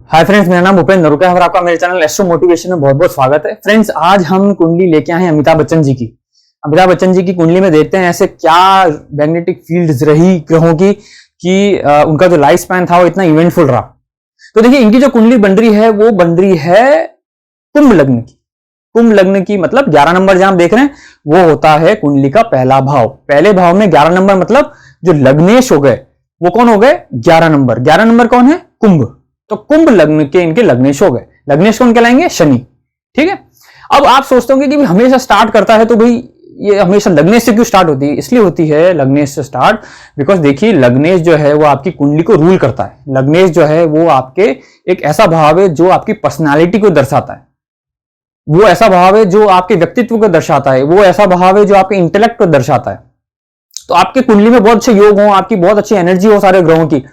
Hi friends, मेरा नाम भूपेंद्र नरूका है और आपका मेरे चैनल एस्ट्रो मोटिवेशन में बहुत बहुत स्वागत है। फ्रेंड्स, आज हम कुंडली लेके आए हैं अमिताभ बच्चन जी की। अमिताभ बच्चन जी की कुंडली में देखते हैं ऐसे क्या मैग्नेटिक फील्ड्स रही ग्रहों की कि उनका जो लाइफ स्पैन था वो इतना इवेंटफुल रहा। तो देखिए, इनकी जो कुंडली बन रही है वो बन रही है कुंभ लग्न की। कुंभ लग्न की मतलब 11 नंबर जहां देख रहे हैं वो होता है कुंडली का पहला भाव। पहले भाव में 11 नंबर मतलब जो लग्नेश हो गए वो कौन हो गए? 11 नंबर। 11 नंबर कौन है? कुंभ। तो कुंभ लग्न के इनके लग्नेश हो गए। लग्नेश कौन कहलाएंगे? शनि। ठीक है। अब आप सोचते होंगे कि हमेशा स्टार्ट करता है तो भाई ये हमेशा लग्नेश से क्यों स्टार्ट होती है? इसलिए होती है लग्नेश से स्टार्ट बिकॉज देखिए, लग्नेश जो है वो आपकी कुंडली को रूल करता है। लग्नेश जो है वो आपके एक ऐसा भाव है जो आपकी पर्सनालिटी को दर्शाता है। वो ऐसा भाव है जो आपके व्यक्तित्व को दर्शाता है। वो ऐसा भाव है जो आपके इंटेलेक्ट को दर्शाता है। तो आपके कुंडली में बहुत अच्छे योग हो, आपकी बहुत अच्छी एनर्जी हो सारे ग्रहों की,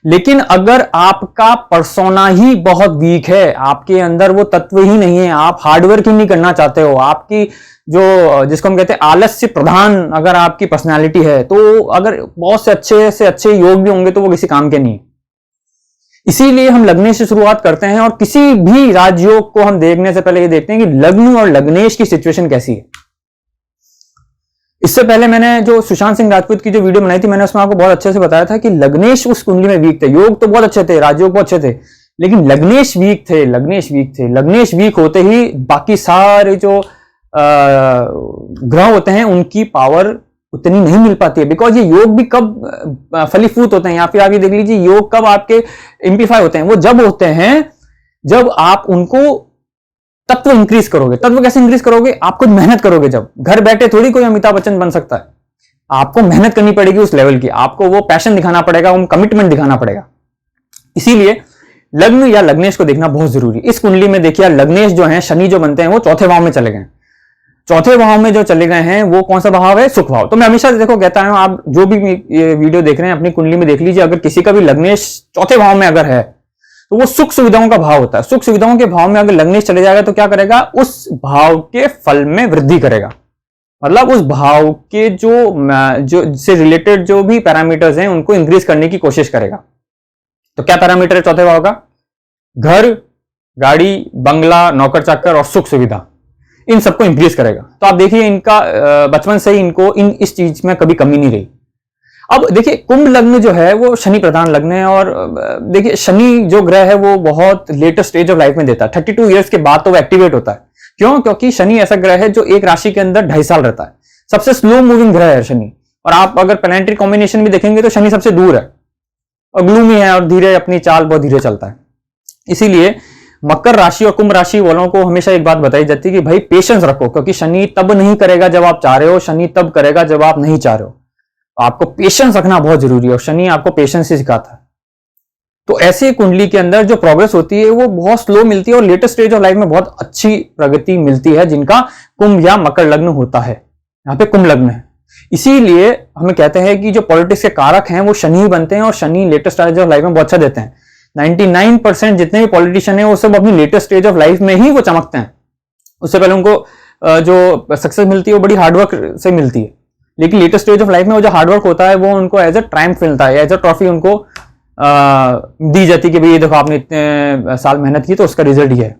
लेकिन अगर आपका पर्सोना ही बहुत वीक है, आपके अंदर वो तत्व ही नहीं है, आप हार्डवर्क ही नहीं करना चाहते हो, आपकी जो जिसको हम कहते हैं आलस्य प्रधान अगर आपकी पर्सनालिटी है, तो अगर बहुत से अच्छे योग भी होंगे तो वो किसी काम के नहीं है। इसीलिए हम लग्नेश से शुरुआत करते हैं और किसी भी राजयोग को हम देखने से पहले ये देखते हैं कि लग्न और लग्नेश की सिचुएशन कैसी है। इससे पहले मैंने जो सुशांत सिंह राजपूत की जो वीडियो बनाई थी, मैंने उसमें आपको बहुत अच्छे से बताया था कि लग्नेश उस कुंडली में वीक थे। योग तो बहुत अच्छे थे, राजयोग बहुत अच्छे थे, लेकिन लग्नेश वीक थे। लग्नेश वीक होते ही बाकी सारे जो ग्रह होते हैं उनकी पावर उतनी नहीं मिल पाती है। बिकॉज ये योग भी कब फलीभूत होते हैं या फिर आप ये देख लीजिए योग कब आपके इंप्लीफाई होते हैं, वो जब होते हैं जब आप उनको तत्व इंक्रीज करोगे। तत्व कैसे इंक्रीज करोगे? आप खुद मेहनत करोगे। जब घर बैठे थोड़ी कोई अमिताभ बच्चन बन सकता है, आपको मेहनत करनी पड़ेगी उस लेवल की, आपको वो पैशन दिखाना पड़ेगा, वो कमिटमेंट दिखाना पड़ेगा। इसीलिए लग्न या लग्नेश को देखना बहुत जरूरी। इस कुंडली में देखिए लग्नेश जो है, शनि जो बनते हैं वो चौथे भाव में चले गए। चौथे भाव में जो चले गए हैं वो कौन सा भाव है? सुख भाव। तो मैं हमेशा देखो कहता हूं, आप जो भी ये वीडियो देख रहे हैं अपनी कुंडली में देख लीजिए, अगर किसी का भी लग्नेश चौथे भाव में अगर है तो वो सुख सुविधाओं का भाव होता है। सुख सुविधाओं के भाव में अगर लग्नेश चले जाएगा तो क्या करेगा? उस भाव के फल में वृद्धि करेगा। मतलब उस भाव के जो से रिलेटेड जो भी पैरामीटर्स हैं उनको इंक्रीज करने की कोशिश करेगा। तो क्या पैरामीटर है चौथे भाव का? घर, गाड़ी, बंगला, नौकर चाकर और सुख सुविधा, इन सबको इंक्रीज करेगा। तो आप देखिए इनका बचपन से ही इनको इस चीज में कभी कमी नहीं रही। अब देखिए कुंभ लग्न जो है वो शनि प्रधान लग्न है और देखिए शनि जो ग्रह है वो बहुत लेटेस्ट स्टेज ऑफ लाइफ में देता है। 32 ईयर्स के बाद तो वो एक्टिवेट होता है। क्यों? क्योंकि शनि ऐसा ग्रह है जो एक राशि के अंदर 2.5 साल रहता है। सबसे स्लो मूविंग ग्रह है शनि। और आप अगर प्लैनेटरी कॉम्बिनेशन भी देखेंगे तो शनि सबसे दूर है और ग्लूमी है और धीरे अपनी चाल बहुत धीरे चलता है। इसीलिए मकर राशि और कुंभ राशि वालों को हमेशा एक बात बताई जाती है कि भाई पेशेंस रखो, क्योंकि शनि तब नहीं करेगा जब आप चाह रहे हो, शनि तब करेगा जब आप नहीं चाह रहे हो। आपको पेशेंस रखना बहुत जरूरी है और शनि आपको पेशेंस ही सिखाता है। तो ऐसे कुंडली के अंदर जो प्रोग्रेस होती है वो बहुत स्लो मिलती है और लेटेस्ट स्टेज ऑफ लाइफ में बहुत अच्छी प्रगति मिलती है जिनका कुंभ या मकर लग्न होता है। यहाँ पे कुंभ लग्न है। इसीलिए हमें कहते हैं कि जो पॉलिटिक्स के कारक हैं वो शनि ही बनते हैं और Shani latest stage of life में बहुत अच्छा देते हैं। 99% जितने भी पॉलिटिशियन हैं वो सब अपनी लेटेस्ट स्टेज ऑफ लाइफ में ही वो चमकते हैं। उससे पहले उनको जो सक्सेस मिलती है वो बड़ी हार्डवर्क से मिलती है, लेकिन लेटेस्ट स्टेज ऑफ लाइफ में वो जो हार्डवर्क होता है वो उनको एज अ ट्रायम्फ मिलता है, एज अ ट्रॉफी उनको दी जाती है कि भाई ये देखो आपने इतने साल मेहनत की तो उसका रिजल्ट ही है।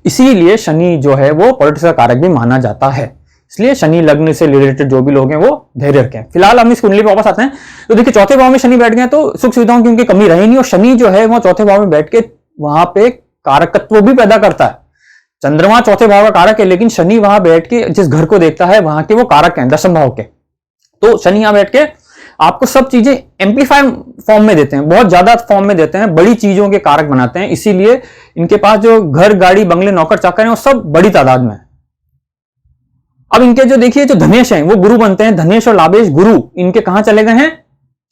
इसीलिए शनि जो है वो पॉलिटिक्स का कारक भी माना जाता है। इसलिए शनि लग्न से रिलेटेड जो भी लोग हैं वो धैर्य रखें। फिलहाल हम इस कुंडली पर वापस आते हैं। तो देखिए चौथे भाव में शनि बैठ गए तो सुख सुविधाओं की उनकी कमी रही नहीं और शनि जो है वो चौथे भाव में बैठ के वहां पे कारकत्व भी पैदा करता है। चंद्रमा चौथे भाव का कारक है, लेकिन शनि वहां बैठ के जिस घर को देखता है वहां के वो कारक हैं दशम भाव के। तो शनि यहां बैठ के आपको सब चीजें एम्पलीफाई फॉर्म में देते हैं, बहुत ज्यादा फॉर्म में देते हैं, बड़ी चीजों के कारक बनाते हैं। इसीलिए इनके पास जो घर, गाड़ी, बंगले, नौकर चाकर हैं वो सब बड़ी तादाद में है। अब इनके जो देखिए जो धनेश हैं वो गुरु बनते हैं। धनेश और लाभेश गुरु इनके कहां चले गए हैं?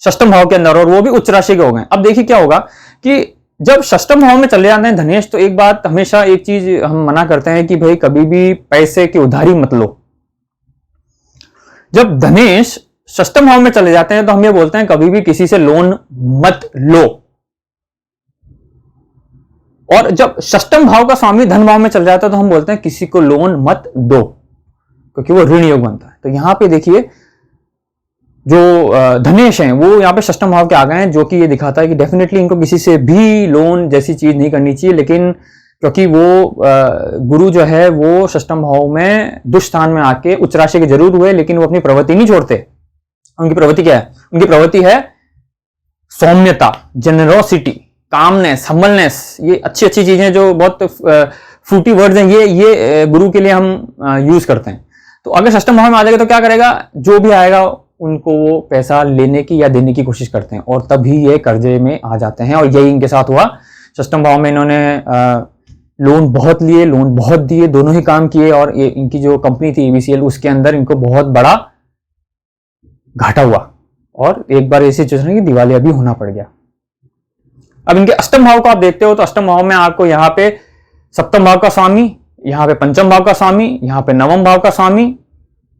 षष्टम भाव के अंदर, और वो भी उच्च राशि के हो गए। अब देखिए क्या होगा कि जब षष्टम भाव में चले जाते हैं धनेश, तो एक बात हमेशा एक चीज हम मना करते हैं कि भाई कभी भी पैसे की उधारी मत लो। जब धनेश षष्टम भाव में चले जाते हैं तो हम ये बोलते हैं कभी भी किसी से लोन मत लो। और जब षष्टम भाव का स्वामी धन भाव में चल जाता है तो हम बोलते हैं किसी को लोन मत दो, क्योंकि वो ऋण योग बनता है। तो यहां पे देखिए जो धनेश हैं वो यहाँ पे षष्ठम भाव के आ गए हैं, जो कि ये दिखाता है कि डेफिनेटली इनको किसी से भी लोन जैसी चीज नहीं करनी चाहिए। लेकिन क्योंकि वो गुरु जो है वो षष्ठम भाव में दुष्स्थान में आके उच्च राशि के जरूर हुए, लेकिन वो अपनी प्रवृत्ति नहीं छोड़ते। उनकी प्रवृत्ति क्या है? उनकी प्रवृत्ति है सौम्यता, जेनरोसिटी, कामनेस, हम्बलनेस। ये अच्छी अच्छी चीजें जो बहुत फ्रूटी वर्ड्स हैं, ये गुरु के लिए हम यूज करते हैं। तो अगर षष्ठम भाव में आ जाएगा तो क्या करेगा? जो भी आएगा उनको वो पैसा लेने की या देने की कोशिश करते हैं, और तभी ये कर्जे में आ जाते हैं। और यही इनके साथ हुआ। षष्ठम भाव में इन्होंने लोन बहुत लिए, लोन बहुत दिए, दोनों ही काम किए, और ये इनकी जो कंपनी थी ABCL उसके अंदर इनको बहुत बड़ा घाटा हुआ, और एक बार ऐसी सिचुएशन की दिवालिया भी होना पड़ गया। अब इनके अष्टम भाव को आप देखते हो तो अष्टम भाव में आपको यहाँ पे सप्तम भाव का स्वामी, यहाँ पे पंचम भाव का स्वामी, यहाँ पे नवम भाव का स्वामी,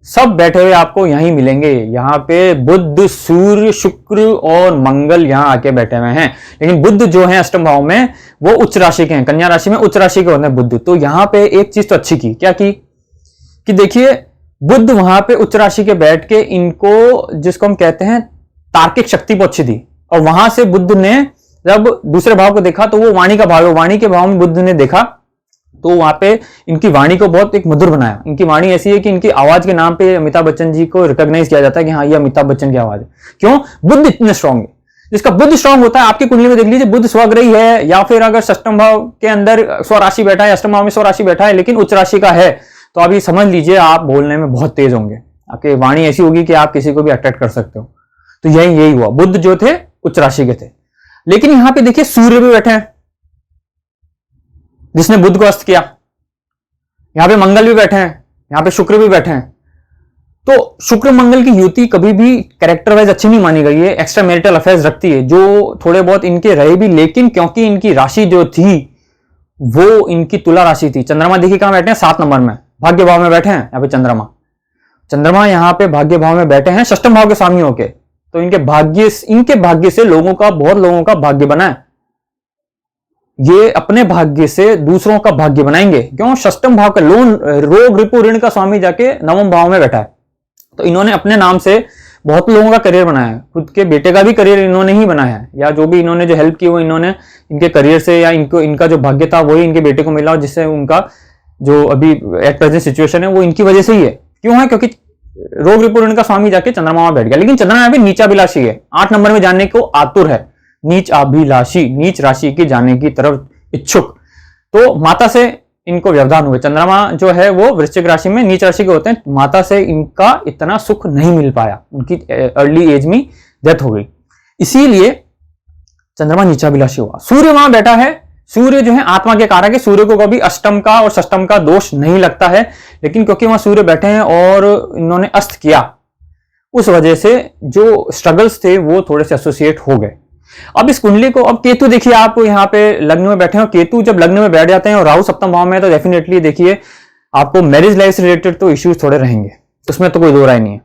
सब बैठे हुए आपको यहीं मिलेंगे। यहाँ पे बुध, सूर्य, शुक्र और मंगल यहाँ आके बैठे हुए हैं। लेकिन बुध जो है अष्टम भाव में वो उच्च राशि के हैं, कन्या राशि में उच्च राशि के होते हैं बुध। तो यहाँ पे एक चीज तो अच्छी की, क्या की कि देखिए बुध वहां पे उच्च राशि के बैठ के इनको, जिसको हम कहते हैं तार्किक शक्ति बहुत अच्छी थी, और वहां से बुध ने जब दूसरे भाव को देखा तो वो वाणी का भाव है, वाणी के भाव में बुध ने देखा तो वहां पे इनकी वाणी को बहुत एक मधुर बनाया। इनकी वाणी ऐसी है कि इनकी आवाज के नाम पे अमिताभ बच्चन जी को रिकॉग्नाइज किया जाता है कि हाँ ये अमिताभ बच्चन की आवाज है। क्यों? बुध इतने स्ट्रांग है। जिसका बुध स्ट्रांग होता है, आपकी कुंडली में देख लीजिए बुध स्वग्रही है, या फिर अगर षष्ठम भाव के अंदर स्वराशि बैठा है, अष्टम भाव में स्वराशि बैठा है लेकिन उच्च राशि का है, तो आप ये समझ लीजिए आप बोलने में बहुत तेज होंगे। आपकी वाणी ऐसी होगी कि आप किसी को भी अट्रैक्ट कर सकते हो। तो यही हुआ, बुध जो थे उच्च राशि के थे। लेकिन यहां पे देखिए सूर्य भी बैठे हैं जिसने बुध को अस्त किया, यहां पे मंगल भी बैठे हैं, यहां पे शुक्र भी बैठे हैं। तो शुक्र मंगल की युति कभी भी कैरेक्टर वाइज अच्छी नहीं मानी गई है, एक्स्ट्रा मैरिटल अफेयर्स रखती है, जो थोड़े बहुत इनके रहे भी। लेकिन क्योंकि इनकी राशि जो थी वो इनकी तुला राशि थी। चंद्रमा देखिए कहां बैठे हैं? 7 नंबर में, भाग्य भाव में बैठे हैं। यहाँ पे चंद्रमा यहाँ पे भाग्य भाव में बैठे हैं षष्ठम भाव के स्वामी होके। तो इनके भाग्य से बहुत लोगों का भाग्य बना है। ये अपने भाग्य से दूसरों का भाग्य बनाएंगे। क्यों? षष्ठम भाव का रोग रिपु ऋण का स्वामी जाके नवम भाव में बैठा है। तो इन्होंने अपने नाम से बहुत लोगों का करियर बनाया है, खुद के बेटे का भी करियर इन्होंने ही बनाया है, या जो भी इन्होंने जो हेल्प की वो इन्होंने इनके करियर से, या इनका जो भाग्य था वही इनके बेटे को मिला, जिससे उनका जो अभी एट प्रेजेंट सिचुएशन है वो इनकी वजह से ही है। क्यों है? क्योंकि रोग रिपु ऋण का स्वामी जाके चंद्रमा में बैठ गया। लेकिन चंद्रमा यहाँ पे नीचाभिलाषी है, 8 नंबर में जाने को आतुर है, नीच राशि की जाने की तरफ इच्छुक। तो माता से इनको व्यवधान हुए। चंद्रमा जो है वो वृश्चिक राशि में नीच राशि के होते हैं, माता से इनका इतना सुख नहीं मिल पाया, उनकी अर्ली एज में डेथ हो गई, इसीलिए चंद्रमा नीचाभिलाषी हुआ। सूर्य वहां बैठा है, सूर्य जो है आत्मा के कारक है, सूर्य को कभी अष्टम का और षष्टम का दोष नहीं लगता है। लेकिन क्योंकि वहां सूर्य बैठे हैं और इन्होंने अस्त किया, उस वजह से जो स्ट्रगल्स थे वो थोड़े से एसोसिएट हो गए। अब इस कुंडली को, अब केतु देखिए आप यहाँ पे लग्न में बैठे हो, केतु जब लग्न में बैठ जाते हैं और राहु सप्तम भाव में, तो डेफिनेटली देखिए आपको मैरिज लाइफ से रिलेटेड तो इश्यूज थोड़े रहेंगे, उसमें तो कोई दो राय नहीं है।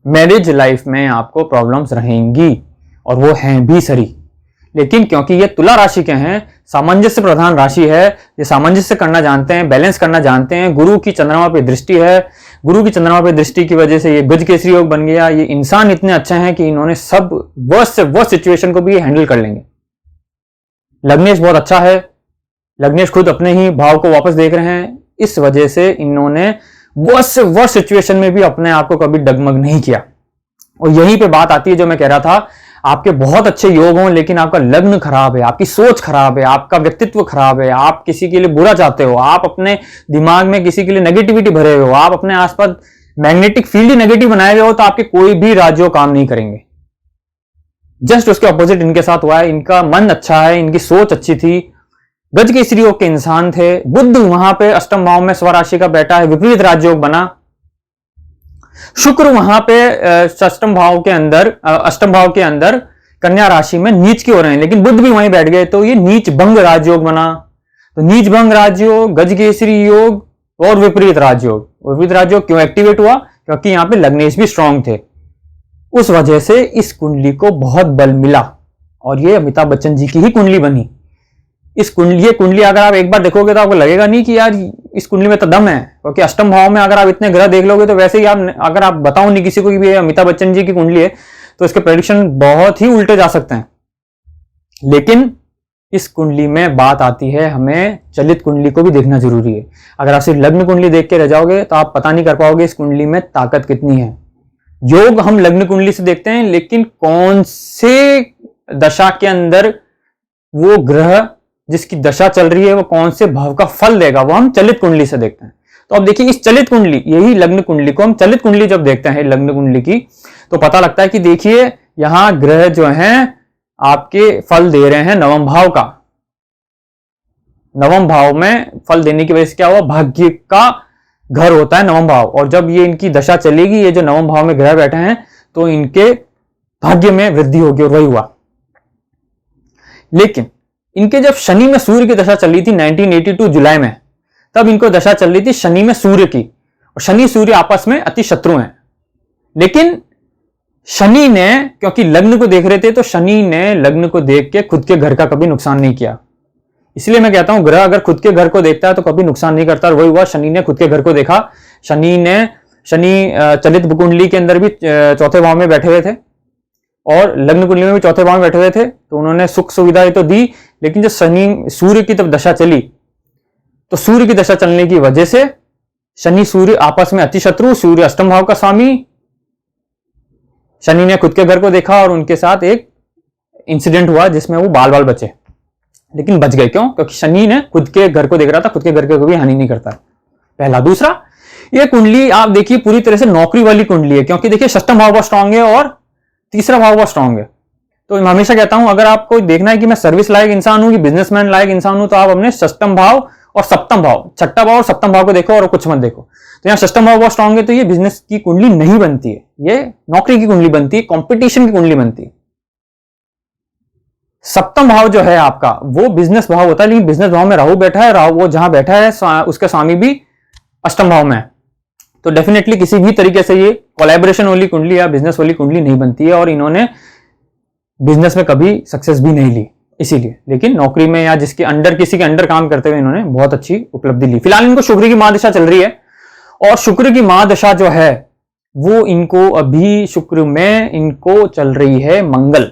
मैरिज लाइफ में आपको प्रॉब्लम्स रहेंगी और वो हैं भी सही। लेकिन क्योंकि ये तुला राशि के हैं, सामंजस्य प्रधान राशि है, ये सामंजस्य करना जानते हैं, बैलेंस करना जानते हैं। गुरु की चंद्रमा पे दृष्टि है, गुरु की चंद्रमा पे दृष्टि की वजह से ये गज केसरी योग बन गया। ये इंसान इतने अच्छे हैं कि इन्होंने सब वर्स्ट से वर्स्ट सिचुएशन को भी हैंडल कर लेंगे। लग्नेश बहुत अच्छा है, लग्नेश खुद अपने ही भाव को वापस देख रहे हैं, इस वजह से इन्होंने वर्स्ट से वर्स्ट सिचुएशन में भी अपने आप को कभी डगमग नहीं किया। और यहीं पे बात आती है जो मैं कह रहा था, आपके बहुत अच्छे योग हों लेकिन आपका लग्न खराब है, आपकी सोच खराब है, आपका व्यक्तित्व खराब है, आप किसी के लिए बुरा चाहते हो, आप अपने दिमाग में किसी के लिए नेगेटिविटी भरे हुए हो, आप अपने आसपास मैग्नेटिक फील्ड ही नेगेटिव बनाए हुए हो, तो आपके कोई भी राजयोग काम नहीं करेंगे। जस्ट उसके ऑपोजिट इनके साथ हुआ है। इनका मन अच्छा है, इनकी सोच अच्छी थी, गज केसरी योग के इंसान थे। बुध वहां पे अष्टम भाव में स्वराशि का बैठा है, विपरीत राजयोग बना। शुक्र वहां पे अष्टम भाव के अंदर कन्या राशि में नीच की हो रहे हैं, लेकिन बुध भी वहीं बैठ गए, तो ये नीच भंग राजयोग बना। तो नीच भंग राजयोग, गज केसरी योग और विपरीत राजयोग। विपरीत राजयोग क्यों एक्टिवेट हुआ? क्योंकि यहां पे लग्नेश भी स्ट्रांग थे, उस वजह से इस कुंडली को बहुत बल मिला और ये अमिताभ बच्चन जी की ही कुंडली बनी। ये कुंडली अगर आप एक बार देखोगे तो आपको लगेगा नहीं कि यार इस कुंडली में तो दम है, क्योंकि अष्टम भाव में अगर आप इतने ग्रह देख लोगे तो वैसे ही आप, अगर आप बताओ नहीं किसी को कि ये अमिताभ बच्चन जी की कुंडली है, तो इसके प्रेडिक्शन बहुत ही उल्टे जा सकते हैं। लेकिन इस कुंडली में बात आती है, हमें चलित कुंडली को भी देखना जरूरी है। अगर आप सिर्फ लग्न कुंडली देख के रह जाओगे तो आप पता नहीं कर पाओगे इस कुंडली में ताकत कितनी है। योग हम लग्न कुंडली से देखते हैं, लेकिन कौन से दशा के अंदर वो ग्रह जिसकी दशा चल रही है वो कौन से भाव का फल देगा, वो हम चलित कुंडली से देखते हैं। तो अब देखिए, इस चलित कुंडली, यही लग्न कुंडली को हम चलित कुंडली जब देखते हैं लग्न कुंडली की, तो पता लगता है कि देखिए यहां ग्रह जो हैं आपके फल दे रहे हैं नवम भाव का। नवम भाव में फल देने की वजह से क्या हुआ, भाग्य का घर होता है नवम भाव, और जब ये इनकी दशा चलेगी, ये जो नवम भाव में ग्रह बैठे हैं, तो इनके भाग्य में वृद्धि होगी, और वही हुआ। लेकिन इनके जब शनि में सूर्य की दशा चल रही थी 1982 जुलाई में, तब इनको दशा चल रही थी शनि में सूर्य की, और शनि सूर्य आपस में अति शत्रु हैं। लेकिन शनि ने, क्योंकि लग्न को देख रहे थे, तो शनि ने लग्न को देख के खुद के घर का कभी नुकसान नहीं किया। इसलिए मैं कहता हूं, ग्रह अगर खुद के घर को देखता है तो कभी नुकसान नहीं करता, और वही हुआ, शनि ने खुद के घर को देखा। शनि चलित कुंडली के अंदर भी चौथे भाव में बैठे हुए थे, और लग्न कुंडली में भी चौथे भाव में बैठे हुए थे, तो उन्होंने सुख सुविधाएं तो दी, लेकिन जब शनि सूर्य की तब दशा चली, तो सूर्य की दशा चलने की वजह से शनि सूर्य आपस में अति शत्रु, सूर्य अष्टम भाव का स्वामी, शनि ने खुद के घर को देखा, और उनके साथ एक इंसिडेंट हुआ जिसमें वो बाल बाल बचे, लेकिन बच गए। क्यों? क्योंकि शनि ने खुद के घर को देख रहा था, खुद के घर के कभी हानि नहीं करता। पहला। दूसरा, ये कुंडली आप देखिए पूरी तरह से नौकरी वाली कुंडली है, क्योंकि देखिए षष्ठम भाव बहुत स्ट्रांग है और तीसरा भाव बहुत स्ट्रांग है। तो मैं हमेशा कहता हूं, अगर आपको देखना है कि मैं सर्विस लायक इंसान हूं कि बिजनेसमैन लायक इंसान हूं, तो आप अपने षष्ठम भाव और सप्तम भाव, छठा भाव और सप्तम भाव को देखो, और कुछ मत देखो। तो यहाँ षष्ठम भाव बहुत स्ट्रांग है, तो ये बिजनेस की कुंडली नहीं बनती है, ये नौकरी की कुंडली बनती है, कंपटीशन की कुंडली बनती है। सप्तम भाव जो है आपका, वो बिजनेस भाव होता है, लेकिन बिजनेस भाव में राहु बैठा है, राहु वो जहां बैठा है उसका स्वामी भी अष्टम भाव में है। तो डेफिनेटली किसी भी तरीके से ये कोलैबोरेशन वाली कुंडली या बिजनेस वाली कुंडली नहीं बनती है, और इन्होंने बिजनेस में कभी सक्सेस भी नहीं ली इसीलिए। लेकिन नौकरी में या जिसके अंडर, किसी के अंडर काम करते हुए इन्होंने बहुत अच्छी उपलब्धि ली। फिलहाल इनको शुक्र की महादशा चल रही है, और शुक्र की महादशा जो है वो इनको अभी शुक्र में इनको चल रही है मंगल,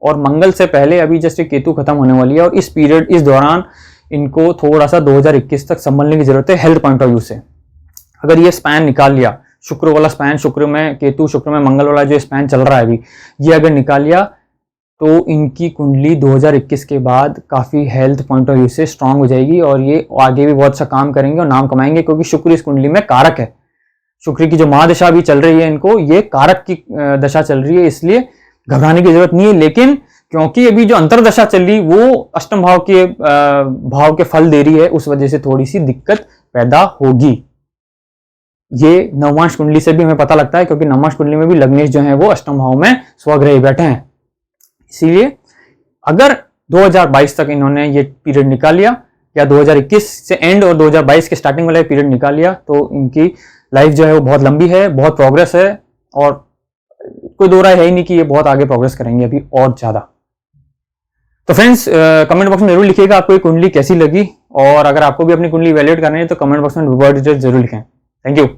और मंगल से पहले अभी जस्ट केतु खत्म होने वाली है, और इस पीरियड, इस दौरान इनको थोड़ा सा 2021 तक संभलने की जरूरत है हेल्थ पॉइंट ऑफ व्यू से। अगर ये स्पैन निकाल लिया, शुक्र वाला स्पैन, शुक्र में केतु, शुक्र में मंगल वाला जो स्पैन चल रहा है अभी, ये अगर निकाल लिया, तो इनकी कुंडली 2021 के बाद काफी हेल्थ पॉइंट ऑफ व्यू से स्ट्रांग हो जाएगी, और ये आगे भी बहुत अच्छा काम करेंगे और नाम कमाएंगे, क्योंकि शुक्र इस कुंडली में कारक है। शुक्र की जो महादशा भी चल रही है इनको, ये कारक की दशा चल रही है, इसलिए घबराने की जरूरत नहीं है। लेकिन क्योंकि अभी जो अंतरदशा चल रही वो अष्टम भाव के फल दे रही है, उस वजह से थोड़ी सी दिक्कत पैदा होगी। ये नवमांश कुंडली से भी हमें पता लगता है, क्योंकि नवमांश कुंडली में भी लग्नेश जो है वो अष्टम भाव में स्वग्रही बैठे हैं। इसीलिए अगर 2022 तक इन्होंने ये पीरियड निकाल लिया, या 2021 से एंड और 2022 के स्टार्टिंग वाला पीरियड निकाल लिया, तो इनकी लाइफ जो है वो बहुत लंबी है, बहुत प्रोग्रेस है, और कोई दो राय है ही नहीं कि ये बहुत आगे प्रोग्रेस करेंगे अभी और ज्यादा। तो फ्रेंड्स, कमेंट बॉक्स में जरूर लिखिएगा आपको ये कुंडली कैसी लगी, और अगर आपको भी अपनी कुंडली इवैल्यूएट करनी है तो कमेंट बॉक्स में वर्ड डिटेल्स जरूर लिखें। Thank you.